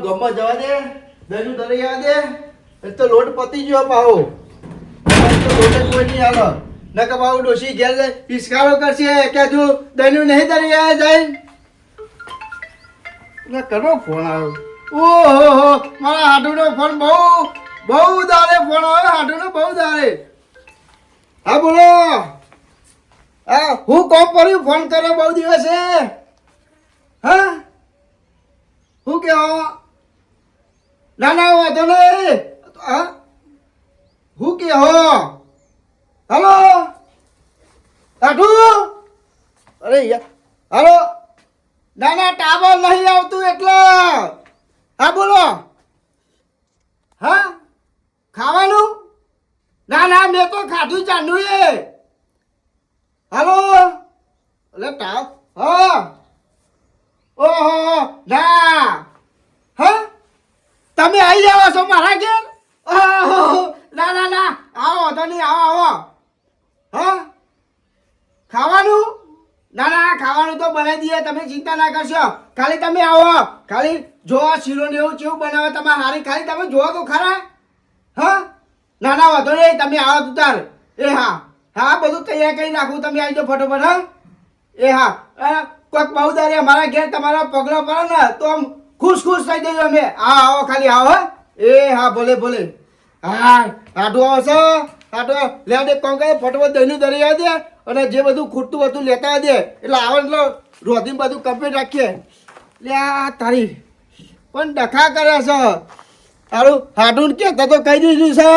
ગોમાં જવા દે, દહીંનું દરી આવવા દે. એ તો લોટ પતી ગયો પાહો. તો લોટ કોઈ નહીં હાલો. નકર પાહો ડોશી ઘેર પિસકારો કરશે કે હજુ દહીંનું નહીં દરી આવે જાય. ના કરવો ફોન આવ્યો. ઓહો મારા હાડુનો ફોન બહુ દાડે ફોન આવ્યો. હાડુનો બહુ દાડે. હા બોલો. હા હું કોમ કર્યું ફોન કર્યો બહુ દિવસે. હા હું કે ના ના વાંધો નહીં. હા હું કે હો હલો કાઠુ. અરે યાર હલો. ના ના ટાવર નહીં આવતું એટલે. હા બોલો. હા ખાવાનું ના ના મેં તો ખાધું ચાંદું એ. હલો એટલે ટાવ હા ઓહો ના હા તમે આવી જાવ છો મારા ઘેર. ના ના ના આવો તો નહીં આવો આવો. હા ખાવાનું ના ના ખાવાનું તો બનાવી દઈએ તમે ચિંતા ના કરશો. ખાલી તમે આવો ખાલી જોવા શીરો ને એવું કેવું બનાવે તમારે હારી ખાલી તમે જોવો તો ખરા. હા ના ના વાંધો નહીં તમે આવો તું તાર. એ હા હા બધું તૈયાર કરી નાખું તમે આવી જાઓ ફટોફટ. હા એ હા કોઈક બહુ દારે અમારા ઘેર તમારા પગલો પડે ને તો આમ ખુશ થઈ જઈએ અમે. હા આવો ખાલી આવો. એ હા ભલે ભલે. હા આટું આવશે આટું લેવા દે કોણ કહે ફટોફટ દહીંનું દરી આવી દે અને જે બધું ખૂટતું હતું લેતા દે એટલે આવે એટલે રોધી બધું કમ્પ્લીટ રાખીએ. લે આ તારી પણ ડખા કરે છે તારું હાડું કહેતા તો કહી દીધું છે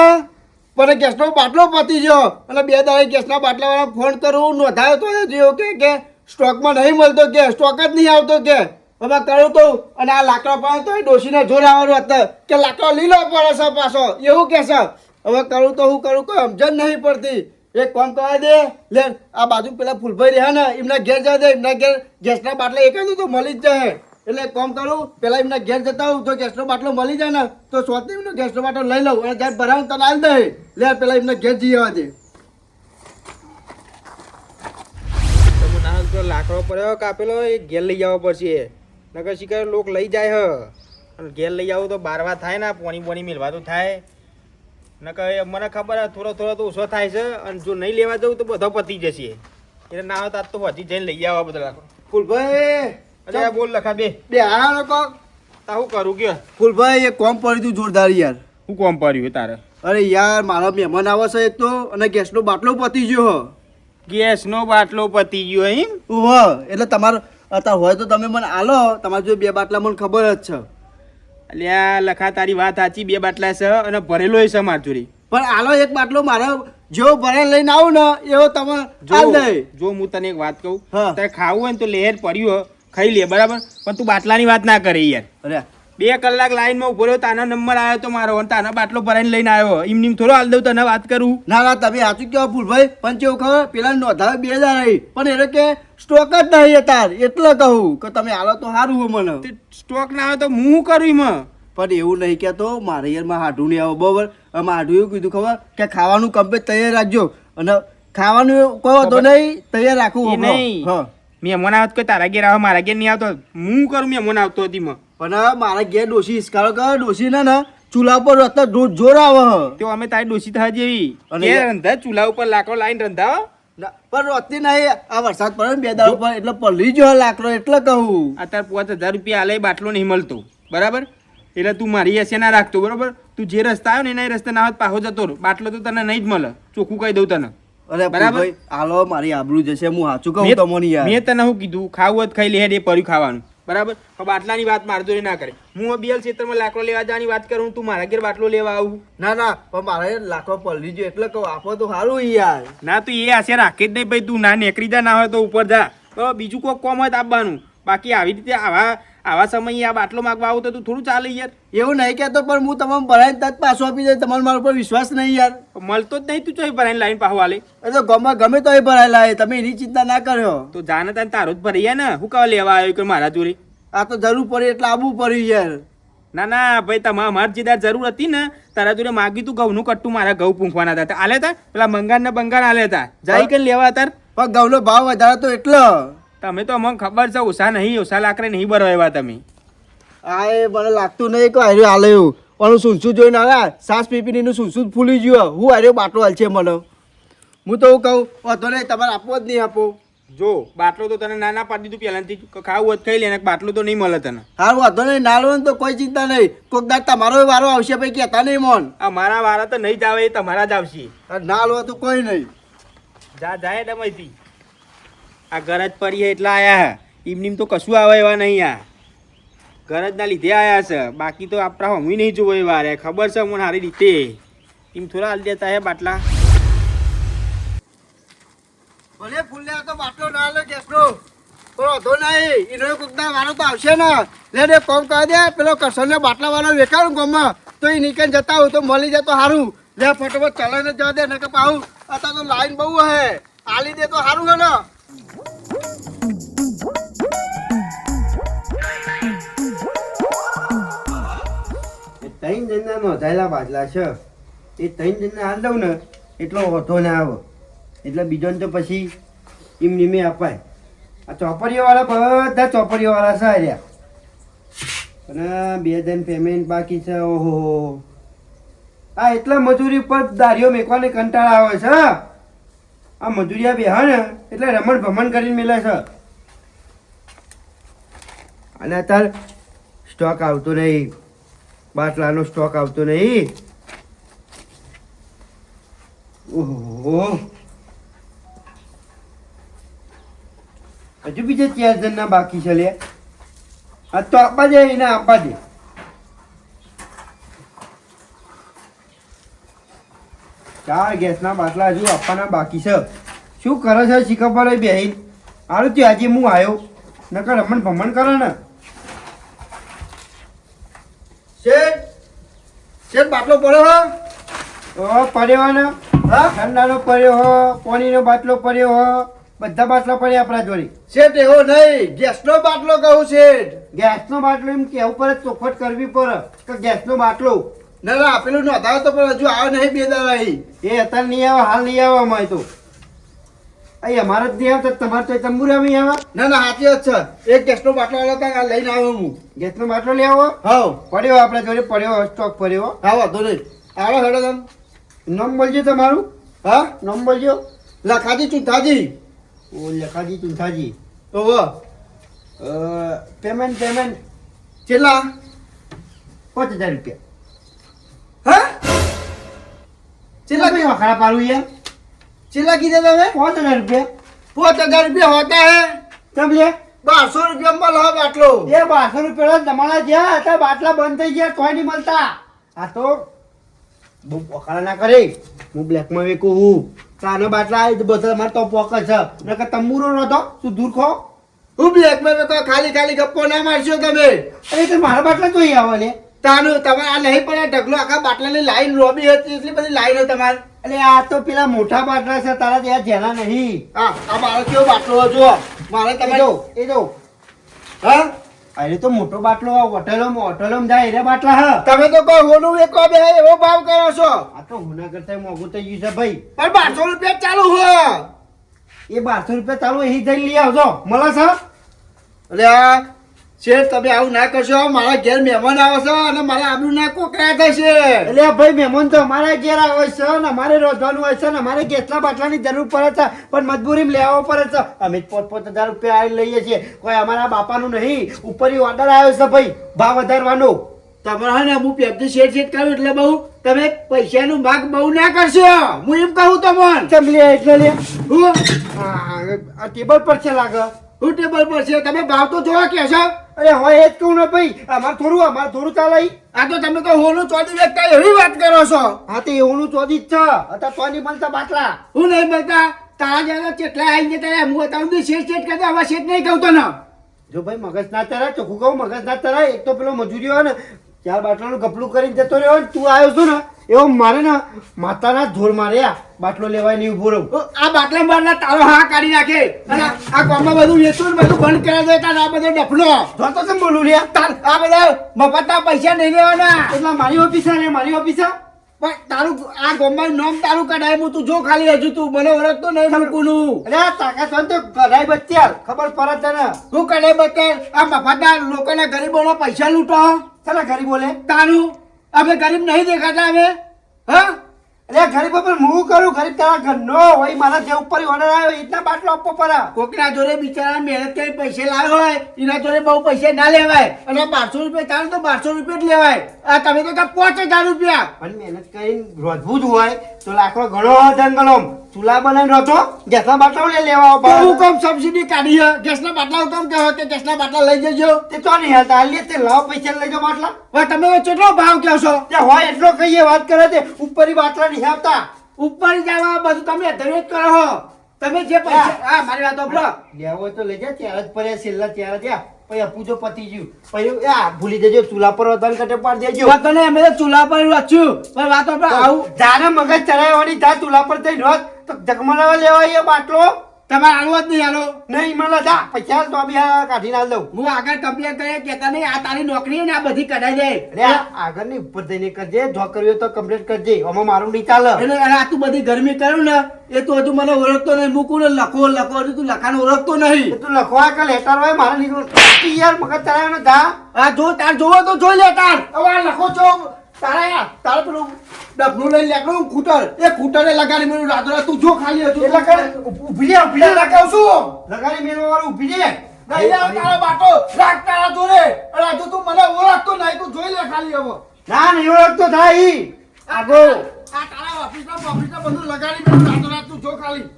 પણ ગેસનો બાટલો પતી ગયો અને 2 દાડે ગેસના બાટલાવાળા ફોન કરું નોંધાયો તો જેવું કે સ્ટોકમાં નહીં મળતો કે સ્ટોક જ નહીં આવતો કે હવે કરું તો અને આ લાકડો પણ તો ડોશીને જોર આવવાનું હતું કે લાકડો લીલો પડે છે પાછો એવું કે છે. હવે કરું તો હું કરું કોઈ સમજણ નહીં પડતી. એક કામ કરવા દે લે આ બાજુ પેલા ફૂલભાઈ રહ્યા ને એમના ઘેર જવા દે. એમના ઘેર ગેસના બાટલા એક જ તો મળી જ જાય એટલે કામ કરું પેલા એમના ઘેર જતા હોઉં તો ગેસનો બાટલો મળી જાય ને તો સ્વાતી એમનો ગેસનો બાટલો લઈ લઉં અને જ્યારે ભરાવું તને આવી દે લે પેલા એમના ઘેર જઈ આવવા દે. લાકડો પડ્યો કાપેલો એ ઘેર લઈ જવો પડશે નકર શીખર લોક લઈ જાય હ અને ઘેર લઈ આવું તો બારવા થાય ને પોણી મેળવા તો થાય નકર મને ખબર થોડો તો ઓછો થાય છે અને જો નહીં લેવા જવું તો બધો પતી જશે એટલે ના હોય તો હજી જઈને લઈ આવવા બધા લાકડો. ફૂલભાઈ અરે બોલ લખા બે આનો કોક તા હું કરું કે ફૂલભાઈ એ કોમ પડ્યું તું જોરદાર યાર. હું કોમ પડ્યું તારે? અરે યાર મારા મહેમાન આવે છે એક તો અને ગેસનો બાટલો પતી ગયો. ગેસનો બાટલો પતી ગયો એમ? ઓહ એટલે તમારો અત્યારે હોય તો તમે મને આલો. તમારે જો 2 બાટલા મને ખબર જ છે. અલ્યા લખા તારી વાત સાચી 2 બાટલા છે અને ભરેલો છે માર જોડે પણ આલો એક બાટલો મારો જેવો ભરે લઈને આવું ને એવો તમે આલ દે. જો હું તને એક વાત કહું હા. તારે ખાવું હોય ને તો લહેર પડ્યું ખાઈ લે બરાબર પણ તું બાટલાની વાત ના કરે યાર. અરે 2 કલાક લાઈનમાં ઉભો રહ્યો તાનો નંબર આવ્યો તો મારો અને તાનો બાટલો ભરાઈને લઈને આવ્યો એમ થોડો હાલ દઉં તને વાત કરું. ના ના તમે સાચું કહો ફૂલભાઈ પણ કેવું ખબર પેલા નોંધાવે 2 હજાર આવી પણ એટલે કે સ્ટોક જ નહીં તાર એટલે કહું કે તમે આલો તો સારું હોય મને. સ્ટોક ના આવે તો હું શું કરું એમાં? પણ એવું નહીં કહેતો મારે યારમાં હાડું નહીં આવો બરાબર. આમાં હાડું એવું કીધું ખબર કે ખાવાનું કમ્પ્લીટ તૈયાર રાખજો અને ખાવાનું કોઈ વાંધો નહીં તૈયાર રાખવું નહીં. હા મહેમાન આવતો કોઈ તારા ઘેર આવે મારા ઘેર નહીં આવતો હું કરું મહેમાન આવતો હતી માં પણ મારા ઘેર ડોસી ઇસ્કારો કરે ડોસી ને ચૂલા ઉપર રસ્તા જોર આવે તો અમે તારી ડોસી થવા જેવી રંધા ચૂલા ઉપર લાકડો લાઈને રંધાવો પણ રોતી નહીં આ વરસાદ પડે ને 2 દાડા ઉપર એટલે પલળી જો લાકડો એટલે કહું. અત્યારે 5000 રૂપિયા હાલે બાટલો નહીં મળતો બરાબર એટલે તું મારી એસે ના રાખતો બરાબર. તું જે રસ્તા આવ્યો ને એના રસ્તે ના હોત પાછો જતો બાટલો તો તને નહીં જ મળે ચોખ્ખું કહી દઉં તને. અરે બરાબર હાલો મારી આબરૂ જશે હું સાચું કહું તમને યાર. મેં તને શું કીધું ખાવું હોય ખાઈ લે એ પડ્યું ખાવાનું બરાબર. બાટલાની વાત મારજો ના કરે. હું બીએલ ક્ષેત્રમાં લાકડો લેવા જવાની વાત કરું તું મારા ઘેર બાટલો લેવા આવું. ના ના પણ મારે લાકડો પલળી ગયો એટલે કહું આપો તો સારું યાર. ના તું એ આશે રાખે જ નહીં ભાઈ. તું ના નેકરી જા ના હોય તો ઉપર જા બરાબર. બીજું કોઈ કોમ હોય તો આપવાનું બાકી આવી રીતે આવા આવા સમયે આ બાટલો માગવા આવું તો તું થોડું ચાલે યાર. એવું નહીં કહેતો પણ હું તમને ભરાઈને તરત પાછો આપી દે. તમારો મારા ઉપર વિશ્વાસ નહીં યાર. મળતો જ નહીં તું ચોઈ ભરાઈને લાઈન પાહો આલે. એ તો ગમે તો એ ભરાયેલા એ તમે એની ચિંતા ના કર્યો. તો જાને તાને તારો જ ભરાઈ ને હું કવા લેવા આવ્યો કે મારા જોડે. આ તો જરૂર પડી એટલે આવવું પડ્યું યાર. ના ના ભાઈ તમારે જે દાર જરૂર હતી ને તારા જોડે માગ્યું તું ઘઉંનું કટ્ટું મારા ઘઉં પૂંખવાના હતા આલે તા પેલા મંગાન ને બંગાન આલે તા જાય કે લેવા તાર. પણ ઘઉંનો ભાવ વધારે તો એટલો. તમે તો અમને ખબર છે ઓછા નહીં ઓછા લાકડે નહીં ભરો એવા તમે. આ એ મને લાગતું નહીં કે હાર્યો હાલે એવું પણ સૂંસું જોઈને આવ્યા સાસ પીપીને એનું સૂંસું ફૂલી ગયું. હું હાર્યો બાટલો હાલ છે મને. હું તો હું કહું વાંધો નહીં તમારે આપવો જ નહીં આપો. જો બાટલો તો તને ના પાડી દીધું પહેલાંથી ખાવું હોત ખાઈ લે ને બાટલો તો નહીં મળે તને. હારું વાંધો નહીં ના લો ને તો કોઈ ચિંતા નહીં. કોક દાડ તમારો વારો આવશે ભાઈ કહેતા નહીં મોન. આ મારા વારા તો નહીં જ આવે એ તમારા જ આવશે. ના લો તો કોઈ નહીં. જા જાય ડમાઈથી આ ગરજ પડી એટલે આયા એમની તો કશું આવે એવા નહીં આ ગરજના લીધે આયા છે. બાકી તો આપણા હમી નહીં જોવો એ વારે ખબર છે મને સારી રીતે એમ થોડા હાલ દેતા હે બાટલા. ભલે ફૂલ તો બાટલો ના લે કેસનો પણ વાંધો નહીં. એનો કોક દાડ વારો તો આવશે ને લે ને કોમ કરી દે પેલો કરશનને બાટલા વાળો વેકાડું ગામમાં તો એ નીકળી જતા હોય તો મળી જાય તો સારું. લે ફટોફટ ચલાવીને જવા દે ને કે પાઉં અત્યારે તો લાઈન બહુ હે આલી દે તો સારું હે ને. ત્રણ જણના નોંધાયેલા બાટલા છે એ ત્રણ જણને હાલ દઉં ને એટલો ઓછો ના આવે એટલે બીજોને તો પછી એમ નીમે અપાય. આ ચોપડીઓવાળા બધા ચોપડીઓવાળા છે રહ્યા અને 2 જણ પેમેન્ટ બાકી છે. ઓહો આ એટલા મજૂરી ઉપર દારીઓ મેકવાને કંટાળા આવે છે. આ મજૂરિયા બે હા ને એટલે રમણ ભમણ કરીને મેલે છે અને અત્યારે સ્ટોક આવતો નહીં. બાટલાનો સ્ટોક આવતો નહીં. ઓહો હજુ બીજા 4 જણના બાકી છે લે. આ તો આપવા દે એને આપવા દે. 4 ગેસના બાટલા હજુ આપવાના બાકી છે. શું કરે છે શીખવા બેહીન હારું થયું આજે હું આવ્યો નકર રમણ ભમણ કરે ને. શેઠ બાટલો પડ્યો હો પડ્યો ને. હા ઠંડાનો પડ્યો હો પાણીનો બાટલો પડ્યો હો બધા બાટલા પડ્યા આપણા જોડે. શેઠ એવો નહીં ગેસનો બાટલો કહું શેઠ. ગેસનો બાટલો એમ કેવું પડે ચોખવટ કરવી પડે કે ગેસનો બાટલો ના ના આપેલું નોંધાવે તો પણ હજુ આવે નહીં 2 દાડા એ અત્યારે નહીં આવે હાલ નહીં આવે અમારે તો અહીં અમારે જ નહીં આવતા તમારે તો તંબુરામાં આવે. ના ના સાચી વાત છે. એક ગેસનો બાટલો વાળો ત્યાં લઈને આવ્યો હું. ગેસનો બાટલો લઈ આવો. હા પડ્યો આપણા જોડે પડ્યો સ્ટોક પડ્યો. હા વાંધો નહીં આવો હેડો તમે. નામ બોલજો તમારું. હા નામ બોલજો. લખાજી ચુંથાજી. ઓ લખાજી ચુંથાજી. તો પેમેન્ટ કેટલા? 5000 રૂપિયા. હા કેટલા ભાઈ વખાડા પાડું યાર. કેટલા કીધા તમે? 5000 રૂપિયા. 5000 રૂપિયા હોતા હે તમ લે 1200 રૂપિયામાં લો બાટલો. એ 1200 રૂપિયા તમારા જ્યાં હતા બાટલા બંધ થઈ ગયા કોઈ નહીં મળતા. આ તો બહુ વખાડા ના કરે. હું બ્લેકમાં વેકું હું તાનો બાટલા આવી તો બધા મારે તો પોક છે નકર તંબુરો નતો તું દૂર ખો. હું બ્લેકમાં વેકો ખાલી ગપ્પો ના મારશો તમે. અરે તો મારા બાટલા તો અહીં આવે લે તાનું તમારે આ નહીં પણ ઢગલો આખા બાટલાની લાઈન લોબી હતી એટલી બધી લાઈન તમારે. એટલે આ તો પેલા મોટા બાટલા છે તારા ત્યાં જેના નહીં. હા આ મારો કેવો બાટલો જો મારે તમે જો એ જો. હા અરે તો મોટો બાટલો હોટલોમાં જાય એને બાટલા હા. તમે તો કોઈ હોનું વેકો બે એવો ભાવ કરો છો. આ તો હોના કરતા મોંઘું થઈ ગયું છે ભાઈ. પણ 1200 રૂપિયા ચાલુ હો. એ 1200 રૂપિયા ચાલુ એ જઈને લઈ આવજો મળે છે. અરે શેઠ તમે આવું ના કરશો મારા ઘેર મહેમાન આવે છે અને મારા આબરૂ ના કોકરા થશે. એટલે ભાઈ મહેમાન તો અમારા ઘેર આવે છે ને અમારે રોજવાનું હોય છે ને અમારે ગેસના બાટલાની જરૂર પડે છે પણ મજબૂરીમાં લેવો પડે છે. અમે 5,000 રૂપિયા આવી લઈએ છીએ કોઈ અમારા બાપાનું નહીં. ઉપરથી ઓર્ડર આવ્યો છે ભાઈ ભાવ વધારવાનો. તમારે ને હું પેપથી શેઠ કરું એટલે બહુ તમે પૈસાનું ભાગ બહુ ના કરશો. હું એમ કહું તમને. ચમ લે એટલે લે હું આ ટેબલ પર છે લાગે. હું ટેબલ પર છે તમે ભાવ તો જોવા કે છો. અરે હોય એ જ કહું ને ભાઈ અમારે થોડું ચાલે. આ તો તમે તો હોનું ચોદી વેચતા એવી વાત કરો છો. હા તો હોનું ચોદી જ છે અત્યારે ચોદી મળતા બાટલા હું નહીં મળતા. તારા જેવા કેટલા આવી જતા હું તમને શેઠ કરતા હવે શેઠ નહીં કહું તો ને જો ભાઈ મગજ ના ચરાય ચોખ્ખું કહું મગજ ના ચરાય એક તો પેલો મજૂરી હોય ને 4 બાટલાનું ગપલું કરીને જતો રહ્યો ને તું આવ્યો છું ને એવો મારે ને માતાના ધોર માર્યા બાટલો લેવાય નહીં ઉભો રહું આ બાટલા બાટલા તારો હા કાઢી નાખે અને આ ગામમાં બધું વેચવું ને બધું બંધ કરી દે તાર આ બધો ડફલો જોતો છે બોલું લ્યા તાર આ બધા મફતના પૈસા નહીં લેવાના એટલે મારી ઓફિસા ને મારી ઓફિસા પણ તારું આ ગામમાં નામ તારું કઢાય હું તું જો ખાલી હજુ તું મને ઓળખતો નહીં બિલકુલનું અરે આ તાકાત હોય ને તો કઢાઈ બચ્યા ખબર પડે તને તું કઢાય બતે આ મફતના લોકોના ગરીબોના પૈસા લૂંટો ચાલા ગરીબ બોલે તારું અમે ગરીબ નહીં દેખાતા અમે હા અરે ગરીબ પર હું કરું ગરીબ તારા ઘરનો હોય મારા જે ઉપર ઓર્ડર આવ્યો એટલા બાટલો આપવો પડે કોકના જોડે બિચારા મહેનત કરી પૈસા લાવ્યો હોય એના જોડે બહુ પૈસા ના લેવાય અને 1200 રૂપિયા તારે તો 1200 રૂપિયા જ લેવાય આ તમે તો 5000 રૂપિયા પણ મહેનત કરીને રોજવું જ હોય તો લાકડો ઘણો જંગલો ચૂલા બનાવીને રોતો ગેસના બાટલા લે લેવા તો હું કામ સબસિડી કાઢી હે ગેસના બાટલા કામ કહો કે ગેસના બાટલા લઈ જજો તે તો નહીં હાલતા હાલીએ તે લાવ પૈસા લઈ જાઓ બાટલા હવે તમે કેટલો ભાવ કહો છો ત્યાં હોય એટલો કહીએ વાત કરે તે ઉપરની બાટલા નહીં આવતા ઉપર જવા બધું તમે ધરેજ કરો છો તમે જે પૈસા હા મારી વાત સાંભળો લેવો હોય તો લઈ જા ત્યારે જ પડ્યા છેલ્લા ત્યારે ત્યાં પછી પૂજો પતી ગયું પછી આ ભૂલી જજો ચૂલા પર વધારે કટે પાડી દેજો તને અમે તો ચૂલા પર વાંચ્યું પણ વાત આપણે આવું જાને મગજ ચડાવવાની જા ચૂલા પર જઈને રોજ તો જગમનાવા લેવાય એ બાટલો તમારે આલવો જ નહીં આલો નહીં મને જા પૈસા તો બી આ કાઢી ના દઉં હું આગળ કમ્પ્લેન કરે કેતા નહીં આ તારી નોકરી ને આ બધી કઢાઈ જાય અરે આગળ ની ઉપર જઈને કરજે જો કર્યું તો કમ્પ્લીટ કરજે આમાં મારું નહીં ચાલે એટલે આ તું બધી ગરમી કર્યું ને એ તું હજુ મને ઓળખતો નહીં મૂકું ને લખો હજુ તું લખાણ ઓળખતો નહીં તું લખવા કે લેટર હોય મારે નીકળું યાર મગજ ચડાવ્યો ને જા આ જો તાર જોવો તો જોઈ લે તાર હવે આ લખો છો તારે પેલું ડબલું લઈને લેકડું ખૂટર એ ખૂટરે લગાડી મેળું રાતો તું જો ખાલી હજુ એટલે કરે ઉભી રે લગાવ છું લગાડી મેળવા વાળું ઉભી રે તારો બાટો રાખ તારા જોડે અને હજુ તું મને ઓળખતો નહીં તું જોઈ લે ખાલી હવે ના નહીં ઓળખતો થાય આગો આ તારા ઓફિસમાં બધું લગાડી મેળું રાતો રાત તું જો ખાલી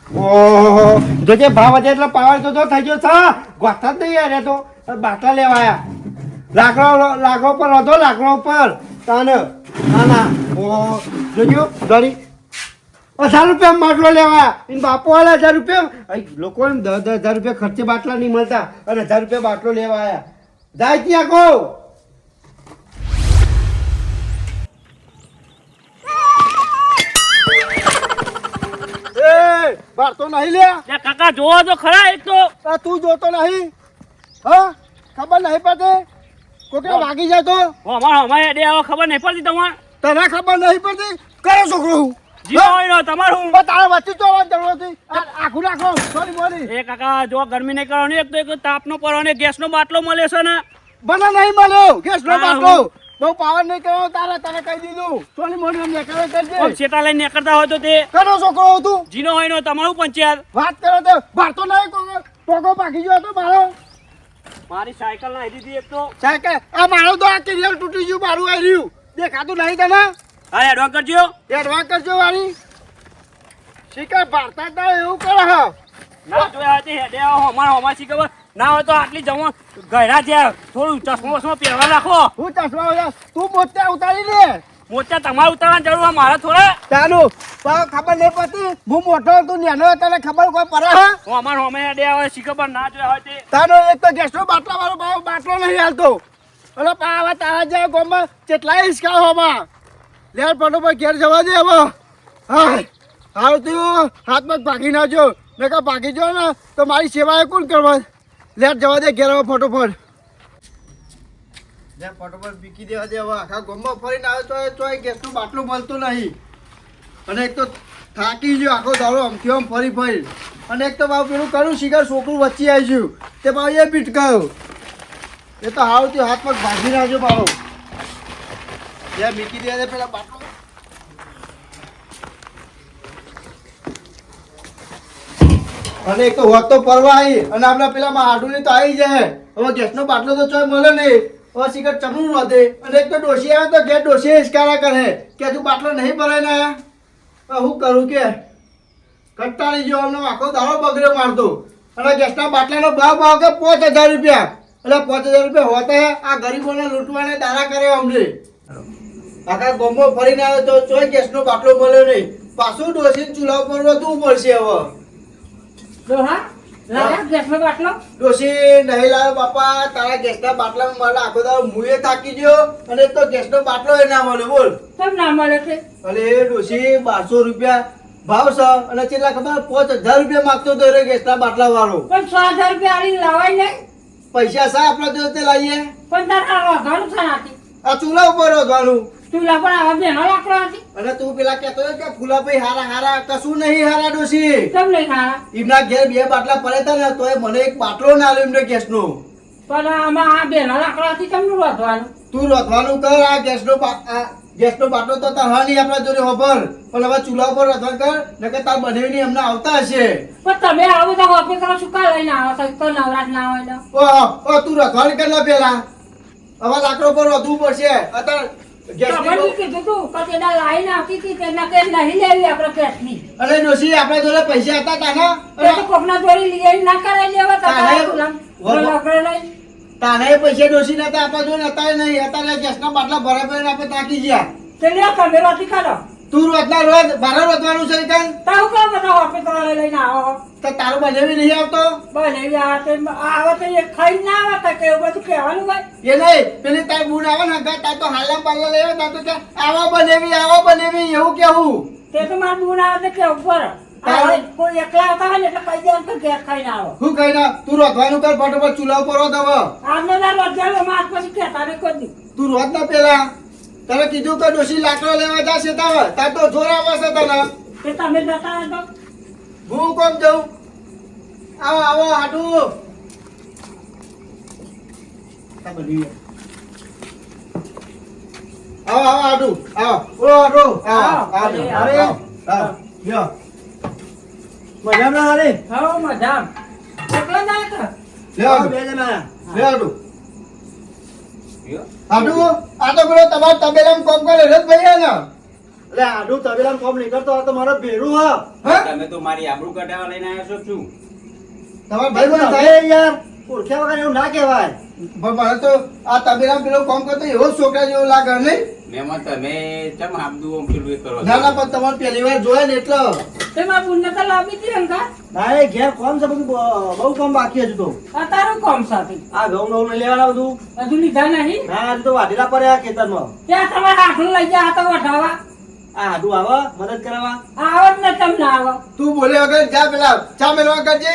ઓહો જોજે ભાવ વધે એટલે પાવર તો થઈ ગયો છે ગોઠા જ નહીં યાર તો બાટલા લેવાયા લાકડો પર વધો લાકડો પર તાને ના ઓહો જોજો ગાડી 1000 રૂપિયા બાટલો લેવાયા એમ બાપો વાળા 1000 રૂપિયા લોકોને 10,000 રૂપિયા ખર્ચે બાટલા નહીં મળતા અને 1000 રૂપિયા બાટલો લેવાયા જાય ત્યાં કહો બારતો નહીં લે કાકા જોવો તો ખરા એક તો તું જોતો નહીં હા ખબર નહીં પડતી કોકને વાગી જાય તો અમારે ડે આવો ખબર નહીં પડતી તમારે તને ખબર નહીં પડતી કરે છોકરો હું જીવો હોય ને તમારું પણ તારા વચ્ચે જોવાની જરૂર હતી આખું નાખો સોરી બોલી એ કાકા જો ગરમી નહીં કરવાની એક તો એક તાપનો પડવાનો ગેસનો બાટલો મળે છે ને મને નહીં મળ્યો ગેસનો હા, બાટલો બહુ પાવર નહીં કરવાનો તારે તને કહી દીધું સોરી મોડી અમને કરે કરજે શેતા લઈને નીકળતા હોય તો તે કરો છોકરો તું જીનો હોય ને તમારું પંચાયત વાત કરો તો ભારતો નહીં ટોકો પાકી ગયો હતો મારો મારી સાયકલ ના દીધી એક તો સાયકલ આ મારો તો આ કેરિયર તૂટી ગયું મારું આવી રહ્યું દેખાતું નહીં તને હા એડવાન્સ કરજો એડવાન્સ કરજો વાળી શિકાર ભારતા તા એવું કરે હા ના જોયા હતી હેડે આવો અમાર શી ખબર ના હોય તો આટલી જમવા ગયરા છે થોડું ચશ્મો વસમો પહેરવા રાખો હું ચશ્મા વાળા તું મોતે ઉતારી લે મોચા તમારે ઉતારવાની જરૂર હોય, મારા થોડા ચાલુ પણ ખબર નહીં પડતી હું મોટો તું નાનો તને ખબર કોઈ પડે હા હું અમાર હોમે હેડે આવે શી ખબર ના જોયા હોય તે તારો એક તો ગેસનો બાટલા વાળો બાટલો નહીં હાલતો એટલે પાવા તારા જેવા ગામમાં કેટલાય હિસકા હોમાં લેર પડો પર ઘેર જવા દે હવે હા હાલ તું હાથમાં ભાગી નાખજો મેં કહા ભાગી જાઓ ને તો મારી સેવા કોણ કરવા લેટ જવા દે ઘેર હવે ફટોફટ ફટોફટ બીકી દેવા દે હવે આખા ગામમાં ફરીને આવે તો ગેસનો બાટલો મળતો નહીં અને એક તો થાકી ગયો આખો દાડો આમથી આમ ફરી અને એક તો બાબુ પેલું કરું શિકાર છોકરું વચ્ચે આવી ગયું તે બાબુ એ પીટકાયો એ તો હાવથી હાથમાં ભાગી નાખજો બાબુ જ્યાં મીકી દે પેલા બાટલો અને એક તો હોત તો પરવા આવી અને આપણા પેલામાં આડુની તો આવી જાય હવે ગેસનો બાટલો તો ચોય મળે નહીં હવે શિકાર ચમનું વધે અને એક તો ડોસી આવે તો ઘેર ડોસી ઇસ્કારા કરે કે તું બાટલો નહીં ભરાય ને હું કરું કે કંટાળી ગયો અમને આખો દાડો બગડ્યો મારતો અને ગેસના બાટલાનો ભાવ કે 5000 રૂપિયા એટલે 5000 રૂપિયા હોતા આ ગરીબોને લૂંટવાને દારા કરે અમને આખા ગામમાં ફરીને આવે તો ચોય ગેસનો બાટલો મળ્યો નહીં પાછું ડોસીને ચૂલા ઉપર વધવું પડશે હવે ડોહા લાયા ગેસનો બાટલો ડોશી નહીં લાવ્યો બાપા, તારા ગેસના બાટલામાં મારે આખો દાડો મુએ થાકી ગયો અને એક તો ગેસનો બાટલો એ ના મળ્યો બોલ. કેમ ના મળે છે? અરે ડોશી 1200 રૂપિયા ભાવ છે અને કેટલા ખબર 5000 રૂપિયા માંગતો હતો રે ગેસના બાટલા વાળો. પણ 6000 રૂપિયા આલી લાવાય નહીં. પૈસા શા આપણા જોડે તે લાવીએ? પણ તારા રોધવાનું છે નાથી. આ ચૂલા ઉપર રોધવાનું. ચૂલા પર આવા બેનો લાકડો હતી. અને તું પેલા કહેતો હતો કે ફૂલાભાઈ હારા હારા, કશું નહીં હારા ડોશી. કેમ નહીં ખાવા? એમના ઘેર 2 બાટલા પડે હતા ને તોય મને એક બાટલો ના આલ્યો એમને ગેસનો. પણ આમાં આ બેનો લાકડો હતી કેમનું રોધવાનું? તું રોધવાનું કર, આ ગેસનો બાટલો તો તાર હા નહીં આપણા જોડે ખબર, પણ હવે ચૂલા ઉપર રોધવાનું કર, નકર તાર બનાવીને એમને આવતા હશે. પણ તમે આવું તો ઓફિસ કરો શું કા લઈને આવો છો? તો નવરાત ના હોય ને. ઓ તું રોધવાનું કર ને પેલા. હવે લાકડો પર રોધવું પડશે. અત્યારે ખબર નહીં કીધું તું કે તેના લાઈન આવતી હતી તેના કે નહીં લેવી આપણે ગેસની. અરે ડોશી આપણા જોડે પૈસા હતા તાના? તે તો કોકના દોરી લઈ ના કરાવી લેવા તો તારે- લાકડો લઈ. તારે પૈસા ડોશી નતા આપણા જોડે, અત્યારે નહીં. અત્યારે ગેસના બાટલા ભરાય ભરાઈને આપણે તાકી ગયા. તે લ્યો તમે રોટી કાઢો. તું રોજના રોજ બારે રોધવાનું છે કાન? તારું કામ બધા ઓફિસ વાળા લઈને આવો. તો તારું બનાવી નહીં આવતો? બને આવે તો એ ખાઈ ના આવે તો કે એવું બધું કહેવાનું હોય. એ નહીં, પેલી તાર બુન આવે ને ઘર, તાર તો હાલા પાલા લેવે, તાર તો કે આવો બનેવી એવું કેવું. તે તો મારા બુન આવે તો કેવું પડે. આવે કોઈ એકલા આવતા હોય ને એટલે કહી દેવાનું કે ઘેર ખાઈને આવો. હું કઈ ના, તું રોધવાનું કર ફટોફટ, ચૂલા ઉપર રોધ હવે. આજનો દાર રોજાલો માર પછી કહેતા ને કોઈ દી. તું રોજ ના પેલા તને કીધું કે ડોશી લાકડો લેવા જશે તાર તો જોર આવશે તને. તે તમે જતા હોય તો હું કોમ જઉં? આવો હાટુ. આવો હાટુ, આવો. ઓ હાટુ, આવો. અરે, લ્યો. મજામાં હાલે? હા મજા એકલા જાય તો લે હાટુ, બે જણા. લે હાટુ. હાટુ, આ તો પેલો તમારા તબેલામાં કોમ કરે રજભાઈ ને? અરે આડું તબેલામાં કોમ નહીં કરતો, આ તો મારો ભેરું હા. હા? તમે તો મારી આબરૂ કઢાવા લઈને આવ્યા છો શું? તમારા ભાઈ બંધ તમે થાય? યાર ઓળખ્યા વગર એવું ના કહેવાય. પણ મને તો આ તબેલામાં પેલો કોમ કરતો એવો જ છોકરા જેવો લાગે નહીં? મેમાં તમે ચમ આબદું આમ પેલું એ કરો છો? ના ના, પણ તમારે પહેલી વાર જોયા ને એટલે. તે મારા બુનને તો લાવી હતી અંકા. ના એ ઘેર કોમ છે બધું, બહુ કોમ બાકી હજુ તો. આ તારું કોમ સાથે આ ઘઉં ઘઉં ને લેવાના બધું. હજુ લીધા નહીં. ના હજુ તો વાઢેલા પડ્યા ખેતરમાં. ત્યાં તમારે હાથું લઈ ગયા હતા વઢાવા. આ હાડું આવે મદદ કરાવવા. આવો જ ને તમને આવો. તું બોલે વગર જા પેલા ચા મેળવા કરજે.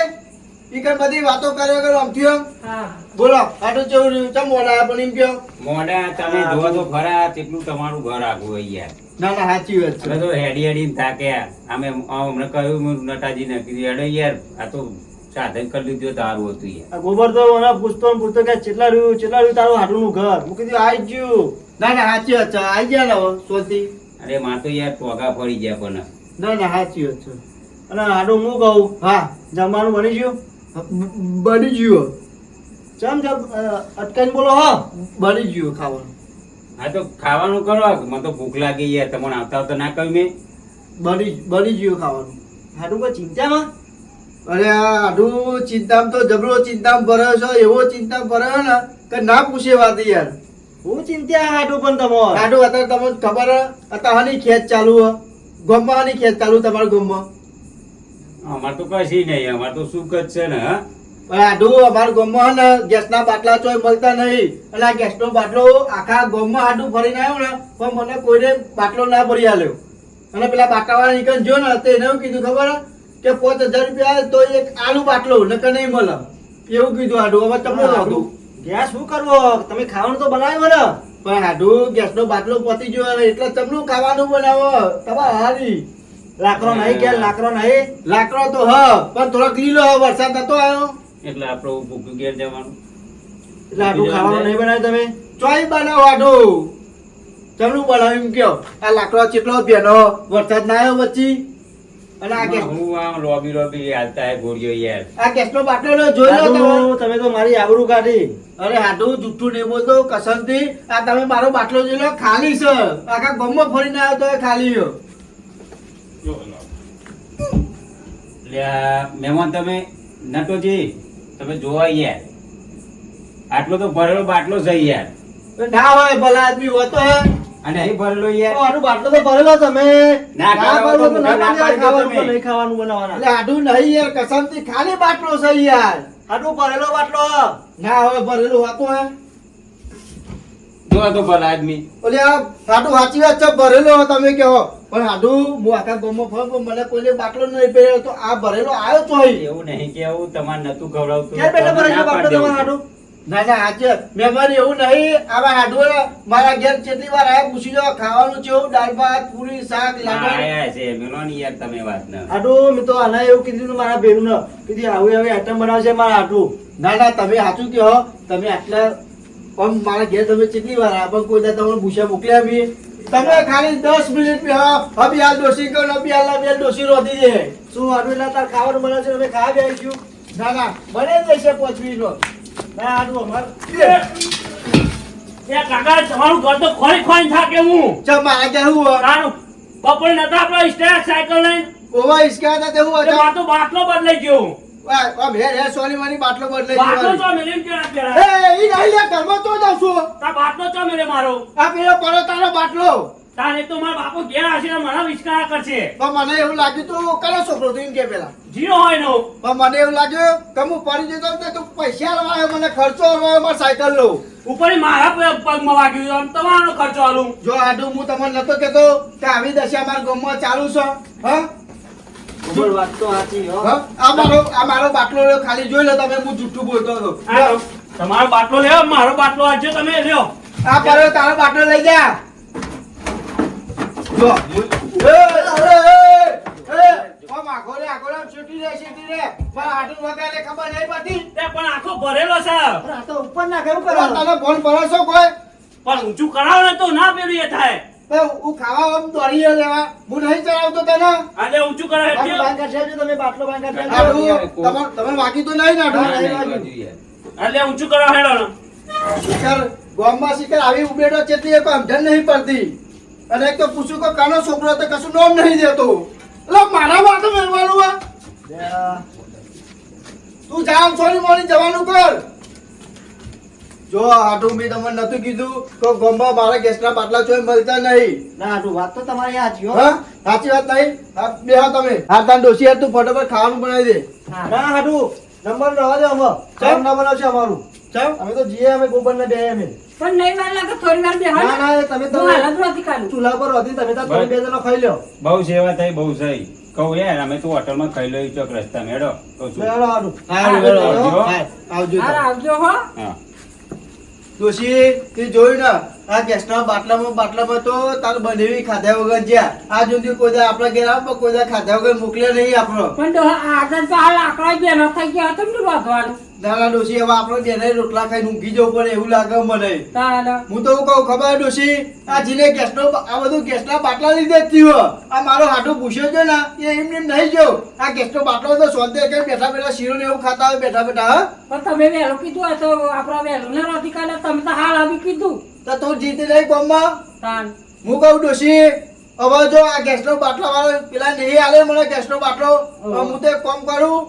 ઈ કઈ બધી વાતો કરે વગર આમથી આમ. હા બોલો આટલું જેવું રહ્યું, ચમ મોડા પણ એમ કયો. મોઢા તમે જોવો તો ખરા તેટલું તમારું ઘર આગું હોય યાર. ના ના સાચી વાત છે. હવે તો હેડી હેડીને થાક્યા. અમે હમણાં કહ્યું મેં નટાજીને કીધું હેડો યાર આ તો સાધન કરી લીધું તારું હતું યાર. આ ગોબર તો મને પૂછતો કે કેટલા રહ્યું તારું હાડું નું ઘર. હું કીધું આઈ જ ગયું. ના ના સાચી વાત છે, આઈ ગયા ને હવે સોથી. અરે માં તો યાર ટોગા પડી ગયા પણ ના ના સાચી વાત છે. અને હાડું હું કહું હા, જમવાનું બની ગયું. બની ગયું. ચમ અટકાઈને બોલો હા. બની ગયું ખાવાનું. હા તો ખાવાનું કરો. મને તો ભૂખ લાગી યાર. તમને આવતા આવતા ના કહ્યું મેં? બની ગયું ખાવાનું. હાડું કોઈ ચિંતામાં. અરે આ આડું ચિંતામાં તો જબરો ચિંતામાં ભર્યો છે, એવો ચિંતામાં ભર્યો ને કે ના પૂછે વાત યાર. હું ચિંતા હાડું પણ તમારે. આડું અત્યારે તમને ખબર હે? અત્યારે હાની ખેંચ ચાલુ હે? ગામમાં હાની ખેંચ ચાલુ તમારા ગામમાં? અમારે તો કશી નહીં. અમારે તો સુખ જ છે ને. હા પણ આડું અમારા ગામમાં હે ને ગેસના બાટલા ચોય મળતા નહીં. અને આ ગેસનો બાટલો આખા ગામમાં આડું ભરીને આવ્યો ને પણ મને કોઈને બાટલો ના ભરી આલ્યો. અને પેલા બાટાવાળા નીકળ જો ને તો એને એવું કીધું ખબર હે? કે 5000 રૂપિયા તો એક આલુ બાટલો નકર નહીં મળે એવું કીધું. આડું હવે તમને નહોતું. ગેસ શું કરવો? તમે ખાવાનું તો બનાવ્યો ને. પણ આડું ગેસનો બાટલો પતી ગયો એટલે તમને ખાવાનું બનાવો તમારે હારી. લાકડો નહીં કે લાકડો નહીં. લાકડો તો હ પણ થોડોક લીલો હ, વરસાદ નતો આવ્યો એટલે આપણે ભૂખ્યું ઘેર જવાનું. એટલે આટલું ખાવાનું નહીં બનાવ્યું તમે. ચોય બનાવો આડું. તમને બનાવ્યું એમ કયો? આ લાકડો ચેટલો બેનો વરસાદ ના આવ્યો વચ્ચે. અને આ ગેસ હું આમ લોબી હાલતા હે ગોળીઓ યાર. આ ગેસનો બાટલો જોઈ લો તમે. હાડું, તમે તો મારી આબરૂ કાઢી. અરે હાડું જુઠ્ઠું નહીં બોલતો કસમથી. આ તમે મારો બાટલો જોઈ લો, ખાલી છે. આખા ગામમાં ફરીને આવ્યો તો એ ખાલી છે. એટલે આ મહેમાન તમે નટોજી તમે જોવા યાર આટલો તો ભરેલો બાટલો છે યાર. ના હોય ભલા આદમી હોતો હે. અને અહીં ભરેલો યાર આટલું બાટલો તો ભરેલો તમે ના ખાવા ભરેલો તો તો ના ના પાડી દો ખાવાનું તમે. તો નહીં ખાવાનું બનાવવાના એટલે હાડું નહીં યાર કસમથી ખાલી બાટલો છે યાર. આટલું ભરેલો બાટલો ના હવે ભરેલું હતું હે. જો તો ભલા આદમી ઓલે આ હાડું સાચી વાત છે ભરેલો હો તમે કહો પણ હાડું હું આખા ગામમાં ફરું પણ મને કોઈને બાટલો નહીં પહેર્યો તો આ ભરેલો આવ્યો તો અહીં. એવું નહીં કેવું તમારે નતું ખવડાવતું ક્યાં બેઠા તમે ભરેલો ના બાટલો પાડી તમારે દેવું. આટલું ના ના આજે મહેમાન એવું નહીં આવા હાડું મારા ઘેર કેટલી વાર આયા પૂછી લો ખાવાનું કેવું દાળ ભાત પૂરી શાક હા, લાડવા આયા છે મેલો ની યાર તમે વાત ન આટલું મેં તો આના એવું કીધું હતું મારા બેનું ને કીધી આવી આવી આઈટમ બનાવશે મારા આટલું ના ના તમે સાચું કહો તમે આટલા પણ મારા ઘેર તમે કેટલી વાર આયા પણ કોઈ દાડો તમને ભૂસા મોકલ્યા બી તમે ખાલી 10 મિનિટ બી હબી હાલ ડોસી કહો નબી હાલ બે ડોસી રોધી દે શું આટલું એટલે તાર ખાવાનું બનાવે છે અમે ખાવા બેસીશું ના ના બને જ જશે 5 મિનિટનો ના આટલું અમારે એ કાકા તમારું ઘર તો ખોરી ખોરી થાકે હું ચમ મારા ઘેર હું હોય? તારું બપોરે નતા આપણો સ્ટેટ સાયકલ લઈને ઓવા ઈસકા હતા તે હું તે હતા મારો બાટલો બદલાઈ ગયો આમ હે સોની માની બાટલો બદલાઈ બાટલો ગયો તો મેલીને કેળા કેળા એ ઈ નહીં લે ઘરમાં તો જાઉં છું તા બાટલો તો મેલે મારો આ પેલો પડો તારો બાટલો તારે તો મારા બાપો ઘેર આવશે ને મને વિસ્કારા કરશે પણ મને એવું લાગ્યું તું કયો છોકરો તું એમ કે પેલા જીરો હોય નો પણ મને એવું લાગ્યું કે હું પડી જતો ને તું પૈસા લવાયો મને ખર્ચો લવાયો મારી સાયકલ લો ઉપર મારા પગમાં વાગ્યું આમ તમારો ખર્ચો આલું જો આડું હું તમને નતો કેતો કે આવી દશા મારા ગામમાં ચાલુ છે હા બોલ વાત તો સાચી હો હા? આ મારો બાટલો લ્યો, ખાલી જોઈ લો તમે હું જુઠ્ઠું બોલતો હતો આ તમારો બાટલો લેવો મારો બાટલો આજે તમે લ્યો આ પર તારો બાટલો લઈ જા જો માગો રે આગો રે છૂટી રે પણ આટલું વગાડે ખબર નહીં પડતી તે પણ આખો ભરેલો છે પણ આ તો ઉપર ના કેવું પણ કરો તને ફોન ભરોસો કોઈ પણ ઊંચું કરાવો ને તો ના પેલું એ થાય હું ખાવા આમ દોડી લેવા હું નહીં ચડાવતો તને આજે ઊંચું કરાવે બાટલો એટલે બાંધ કાઢી આપજો તમે બાટલો બાંધ કાઢી આ આપજો. બધું તમે વાગી તો નહીં ના, નાઠું ના, એ બાજુ યાર. એટલે ઊંચું કરાવે હેડો શિખર ગામમાં શિખર આવી ઉભેડો ચેતી એક સમજણ નહીં પડતી અને એક તો પૂછું કે કાનો છોકરો તો કશું નોમ નહીં દેતો એટલે મારા માટે મેળવાનું આ તું જામ સોની મોની જવાનું કર જો આટલું મેં તમને નતું કીધું તો ગામમાં મારા ગેસના બાટલા ચોય મળતા નહીં ના આટલું વાત તો તમારી સાચી હો હા સાચી વાત નહીં હા બેહો તમે હા તાન ડોસી યાર તું ફટાફટ ખાવાનું બનાવી દે ના હાડું નંબર રવા દે અમે ચાલ ના બનાવશે અમારું ચાલ અમે તો જીએ અમે ગોબર ને બે અમે પણ નહીં વાર લાગે થોડી વાર બેહો ના ના તમે હું તમે હાલત નથી કાઢું ચૂલા પર હતી તમે તો તમે બે જણો ખાઈ લ્યો બહુ સેવા થઈ બહુ સહી કહું યાર અમે તો હોટલમાં ખાઈ લઈ ચોક રસ્તા મેળો કહું છું. બેહાડો હાડું આવજો આવજો હાર આવજો હો હા ડોશી તે જોયું ને આ ગેસના બાટલામાં તો તાર બનેવી ખાધા વગર જ્યાં આ સુધી કોઈ દા આપણા ઘેર આવો પણ કોઈ દા ખાધા વગર મોકલ્યા નહીં આપણો પણ તો આગળ તો હાલ આકડા બેનો થઈ ગયા હતો ને વાંધવાનું નાના ડોશી હવે આપણે બેને રોટલા ખાઈને ઊંઘી જવું પડે એવું લાગે મને તારે હું તો એવું કહું ખબર ડોશી આ જીને આ બધું ગેસના બાટલા લીધે જ થયું આ મારો હાડો પૂછ્યો છે ને એ એમ નહીં જો આ ગેસનો બાટલો તો સોંધે કે બેઠા બેઠા શીરો ને એવું ખાતા હોય બેઠા બેઠા હા પણ તમે વહેલું કીધું હોય તો આપણા વહેલું ને નથી કાઢે તમે તો હાલ આવી કીધું તો તું જીતી નહીં ગામમાં તાન હું કહું ડોશી હવે જો આ ગેસનો બાટલો વાળો પેલા નહીં આલે મને ગેસનો બાટલો હવે હું તો એક કામ કરું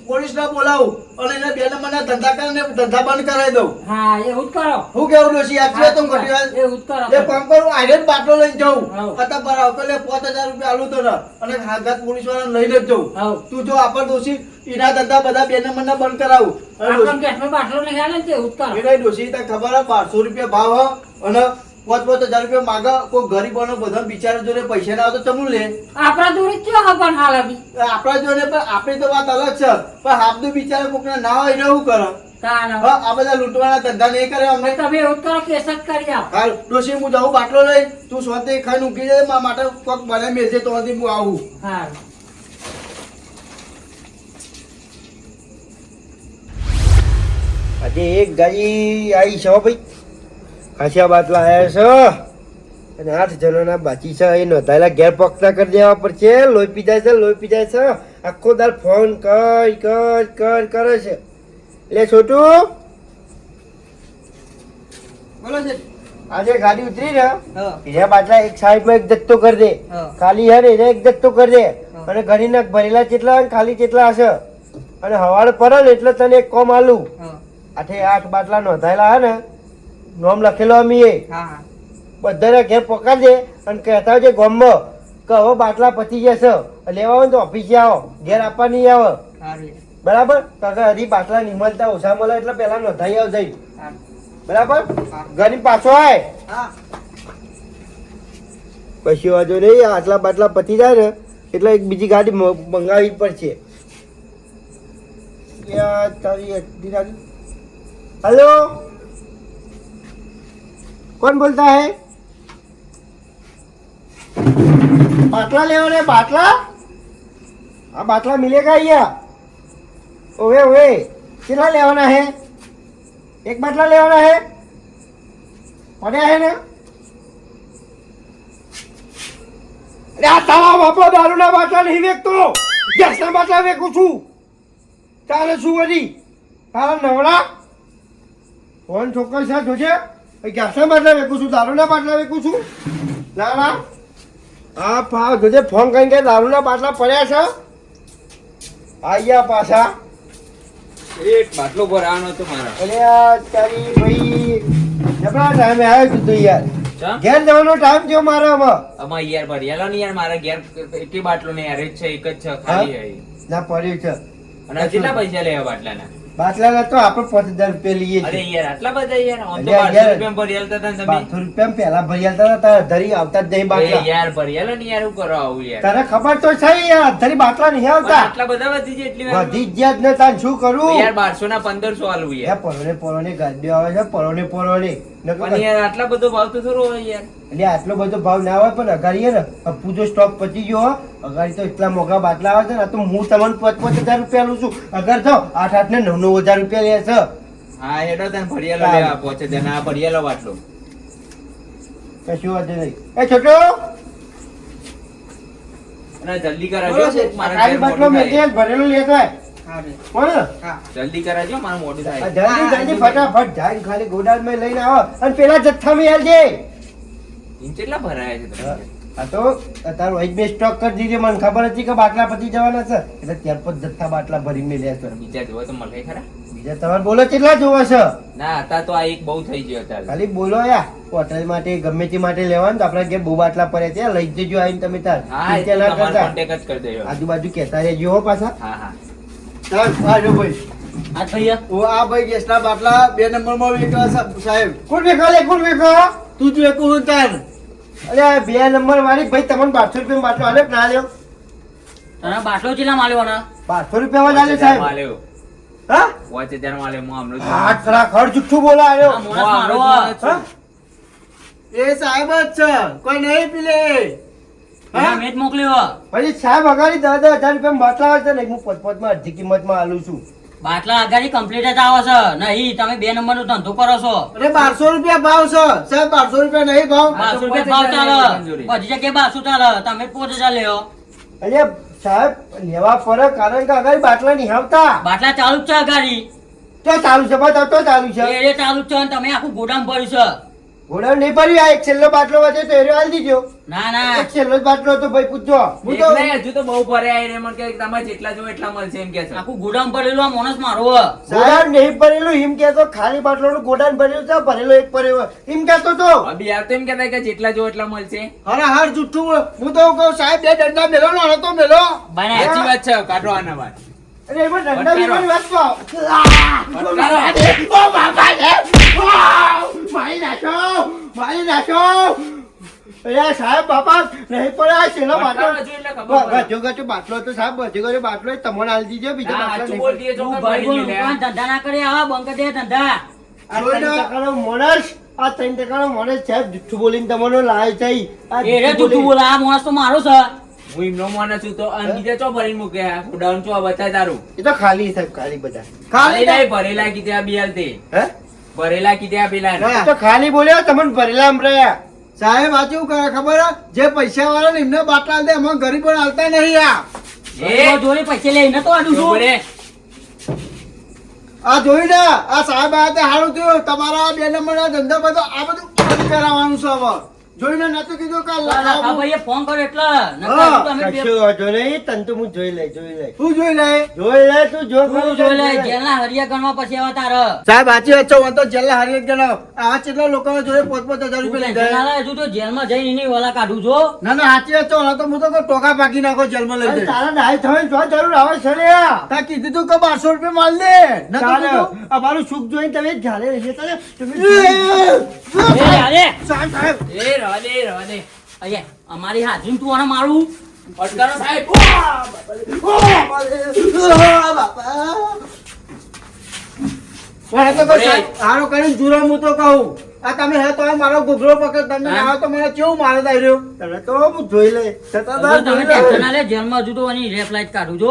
પોલીસને બોલાવું અને એને બેને મને ધંધા કરીને ધંધા બંધ કરાવી દઉં હા એવું જ કરો હું કેવું ડોશી યાદ છે તું ઘટી વાર એવું જ કરો એ કામ કરું આયરન બાટલો લઈને જાઉં હા. અત્યારે બરાબર પેલે 5000 રૂપિયા આલું તો ને અને હાગત પોલીસ વાળા લઈને જ જાઉં હા. તું જો આપણ ડોશી એના ધંધા બધા બેને મને બંધ કરાવું અને આપણને ગેસનો બાટલો નહીં હાલે ને એવું જ કરો ડોશી ડોશી તને ખબર હે 1200 રૂપિયા ભાવ હે અને 5,000 રૂપિયા માગે કોઈ ગરીબોનો બધા બિચારા જોડે પૈસા ના આવે તો ચમું લે આપણા જોડે કયો પણ હાલ આવી આપણા જોડે પણ આપણી તો વાત અલગ છે પણ આપનું બિચારા કોકને ના હોય ને એવું કરે તાન હા આ બધા લૂંટવાના ધંધા નહીં કરે અમને તમે એવું જ કરો કેસ જ કરી આવો હાલ ડોશી હું જાઉં બાટલો લઈ તું સ્વાદે ખાઈને ઊંઘી જાય મારા માટે કોક બને મેલજે તો હું આવું હા આજે એક ગાડી આવી છે હો ભાઈ ખાસિયા બાટલા આવ્યા છે અને 8 જણાના બાકી છે એ નોંધાયેલા ઘેર પક્ષના કરી દેવા પડશે લોહી પી જાય છે આખો દાર ફોન કરે છે એટલે છોટું બોલો છે આજે ગાડી ઉતરી ને હા. એના બાટલા એક સાઈડમાં એક જથ્થો કરી દે હા. ખાલી હે ને એને એક જથ્થો કરી દે અને ઘડીના ભરેલા કેટલા અને ખાલી કેટલા હશે અને હવાડે પડે ને એટલે તને એક કોમ આલું 8 બાટલા નોંધાયેલા હે ને નોમ લખેલો અમી એ બધાને ઘેર પકડજે અને કહેતા હોય ગામમાં કે હવે બાટલા પતી જશે લેવા હોય ને તો ઓફિસે આવો ઘેર આપવા નહીં આવે બરાબર કારણ કે હજી બાટલા નહીં મળતા ઓછા મળે એટલે પેલા નોંધાઈ આવ જઈ બરાબર ગરીબ પાછો આય પછી વાંધો નહીં આટલા બાટલા પતી જાય ને એટલે એક બીજી ગાડી મંગાવી પડશે हेलो कौन बोलता है बाटला ले रहे बाटला हाँ बाटला मिलेगा यहाँ ओवे ओवे कितना लेवाना है एक बाटला लेवाना है પડ્યા है ना अरे आ तारा बापा दारूना बाटला नहीं वेचतो गैसना बाटला वेचું છું તારે શું વળી તારા નવરા ફોન ઠોકર છે જોજે ગેસના બાટલા વેચું છું દારૂના બાટલા વેચું છું ના ના હા પા જોજે ફોન કરીને કે દારૂના બાટલા પડ્યા છે આયા પાછા એક બાટલો ભરાવાનો હતો મારા. અરે આ તારી ભાઈ જબરા ટાઈમે આવ્યો તું યાર ચા? ઘેર જવાનો ટાઈમ થયો મારો હવે આમાં યાર ભરિયાલો ને યાર મારા ઘેર એકે બાટલો ને યાર એક છે એક જ છે ખાલી હે. ના પડ્યું છે અને આ કેટલા પૈસા લેવા બાટલાના? બાટલા તો આપણે 5000 રૂપિયા લઈએ અરે છીએ યાર આટલા બધા યાર આમ તો અરે 1200 યાર. રૂપિયા ભરિયાલતા હતા ને તમે. 1200 રૂપિયા પહેલા ભરી આલતા હતા તારે ધરી આવતા જ નહીં એ બાટલા યાર ભરિયાલો ને યાર હું કરો આવું યાર? તને ખબર તો છે યાર ધરી બાટલા નહીં પણ આવતા આટલા બધા વધી જાય એટલી વાર વધી જ જ્યાં જ ને તાન શું કરું યાર 1200 ના 1500 આલવું હે યાર. પરોને ગાડીઓ આવે છે પરોને પણ યાર આટલા બધો ભાવ તો થોડો હોય યાર. એટલે આટલો બધો ભાવ ના હોય પણ અગાડીએ ને પૂજો સ્ટોક પતી ગયો હો. અગાડી તો એટલા મોંઘા બાટલા આવે છે ને આ તો હું તમને 5,000 રૂપિયા લઉં છું અગર તો 8,000 ને 9,000 રૂપિયા લે છે હા હેડો તને ભરિયાલો લેવા પહોંચે તેને આ ભરિયાલો બાટલો. કશું વાંધો નહીં એ છોટો અને જલ્દી કરાવજો મારા ખાલી ઘેર બાટલો મોડું મેં થાય. ભરેલો લેતો હોય કોણ જલ્દી કરાવજો મારું મોડું થાય. જલ્દી જલ્દી ફટાફટ જાય ખાલી ગોડાઉનમાં લઈને આવો અને પેલા જથ્થામાં આલજે ઇન કેટલા ભરાયા છે તમે? આ તો તારો એક બે સ્ટોક કરી દીધો મને ખબર હતી કે બાટલા પતી જવાના છે એટલે ત્યાર પછી જથ્થા બાટલા ભરી મેલ્યા છે બીજા જોવો તો મળે ખરા? બીજા તમારે બોલો કેટલા જોવા છે ના હતા તો આ એક બહુ થઈ ગયો અત્યારે. ખાલી બોલો યાર હોટલ માટે ગમે તે માટે લેવાનું તો આપણા ઘેર બહુ બાટલા પડે ત્યાં લઈ જજો આવીને તમે તાર હા એ ચિંતા તો ના તમારો કરતા. કોન્ટેક્ટ જ કરી દેજો. આજુબાજુ કહેતા રહેજો હો પાછા હા હા ચાલ આજો ભાઈ આ ભૈયા ઓ આ ભાઈ ગેસના બાટલા 2 નંબરમાં વેચવા સાહેબ કોણ વેખો લે કોણ વેખો તું જ વેકું હું તાર અરે આ 2 નંબર વાળી ભાઈ તમને 1200 રૂપિયા બાટલો આલ્યો કે ના આલ્યો તને બાટલો ચેલા માલ્યો ને 1200 રૂપિયા માં આલ્યો સાહેબ માલ્યો. હા વોચ હજાર માલ્યો. હું હમણાં જ હાથ ખરા ખર જુઠ્ઠું બોલા આવ્યો આ મોણસ હું મારો હમણાં જ છું. એ સાહેબ જ છે કોઈ નહીં પીલે હા મેં જ મોકલ્યો પછી સાહેબ અગાડી 10,000 રૂપિયા બાટલા આવે છે ને હું 5,500 માં અડધી કિંમતમાં આલું છું બાટલા અગાડી કમ્પ્લીટ જ આવે છે નહીં તમે 2 નંબર નો ધંધો કરો છો અરે 1200 રૂપિયા ભાવ છે સાહેબ 1200 રૂપિયા નહીં ભાવ 1200 રૂપિયા ભાવ ચાલે બધી જગ્યાએ 1200 ચાલે તમે 5,000 લેવો અરે સાહેબ લેવા પડે કારણ કે અગાડી બાટલા નહીં આવતા બાટલા ચાલુ જ છે અગાડી તો ચાલુ છે બતાવ તો ચાલુ છે એ ચાલુ જ છે અને તમે આખું ગોડાઉન ભર્યું છે ઘોડા નહીં ભર્યું આ એક છેલ્લો બાટલો વધે તો એરો આલી દીજો ના ના એક છેલ્લો જ બાટલો હતો ભાઈ પૂછજો હું એક તો નહીં, હજુ તો બહુ ભર્યા એને મને કે તમે જેટલા જો એટલા મળશે એમ કે છે. આખું ગોડાઉન ભરેલું આ માણસ મારો ગોડાઉન નહીં ભરેલું એમ કહેતો ખાલી બાટલોનું ગોડાઉન ભરેલું છે ભરેલો એક ભરેલો એમ કહેતો તો અભી યાર તો એમ કહેતા કે જેટલા જો એટલા મળશે. અરે હાર જુઠ્ઠું હું તો કહું સાહેબ 2 દંડા મેલો ને તો મેલો બને સાચી વાત છે કાઢો આના વાત. અરે એમાં દંડા બીમારી વાત તો ફટકારો. ઓ બાપા રે મારી નાખો અરે સાહેબ બાપા નહીં પડે આ છેલ્લો બાટલો ફટકારો હજુ એટલે ખબર પડે. ગજો ગજો બાટલો તો સાહેબ ગજો ગજો બાટલો એ તમને આલી દીજો બીજો ના, બાટલો સાચું નહીં બોલ દઈએ તું ચોક્કસ ભાઈ ભરી બોલ લે. ધંધા ના કરે આવા બંધ કરી દે ધંધા આ 3% માણસ આ 3% માણસ સાહેબ જુઠ્ઠું બોલીને તમને લાવે છે આ એ રે તું બોલ આ માણસ તો મારો છે હું એમનો માણસ છું તો અને બીજા ચો ભરીને મૂક્યા ગોડાઉન ચો બતાય તારું. એ તો ખાલી સાહેબ ખાલી બધા ખાલી નહીં, ભરેલા કીધા બિયાલ તે હે ભરેલા કીધા પેલા હા. એ તો ખાલી બોલ્યો તમને ભરેલા આમ રહ્યા સાહેબ આ કેવું કરે ખબર હે? જે પૈસા વાળા ને એમને બાટલા દે એમાં ગરીબો હાલતા નહીં આ જોડે પૈસે લઈને તો આડું છું આ જોઈ ને આ સાહેબ આ તે હારું થયું તમારા 2 નંબરના ધંધા બધો આ બધું બંધ કરાવવાનું છે હવે જોઈને નતું કીધું કે લાખા લખાવું. ભાઈએ ફોન કર્યો એટલે નકર હા, તો અમે બે- કશું વાંધો નહીં તને તો હું જોઈ લઈ તું જોઈ લે જોઈ લે તું જો તું જોઈ લે જેલના હરિયા ગણવા પછી આવા તારે સાહેબ સાચી વાત છે. હું તો જેલના હારી એક જણા આ કેટલા લોકોના જોડે 5,000 તું રૂપિયા ટેન્શન ના લીધા. લે, તું તો જેલમાં જઈને એની વાલા કાઢું છો ના ના સાચી વાત છે. ઓલા તો હું તો કહું ટોકા પાકી નાખો જેલમાં લઈ જાય. તારા ડાય થવાની જો જરૂર આવે છે રે તા કીધું તું કે 1200 રૂપિયા માલ દે નતું તારે કીધું? અમારું સુખ જોઈને તમે જ્યારે રહીએ ત્યારે તમે એ અરે સાહેબ સાહેબ એ રવા દે અહીંયા અમારી હાજરી તું આને મારું અટકારો સાહેબ પણ એ તો કહું સાહેબ, હારો કરીને જુરો હું તો કહું આ તમે હે તો મારો ઘૂઘરો પકડ તમે ના આવો તો મને કેવું મારે તાઈ રહ્યો તને તો હું જોઈ લે છતાં તારે તમે જોઈ લે. ટેન્શન ના લે જેલમાં હજુ તો એની રેપ લાઈટ કાઢું છો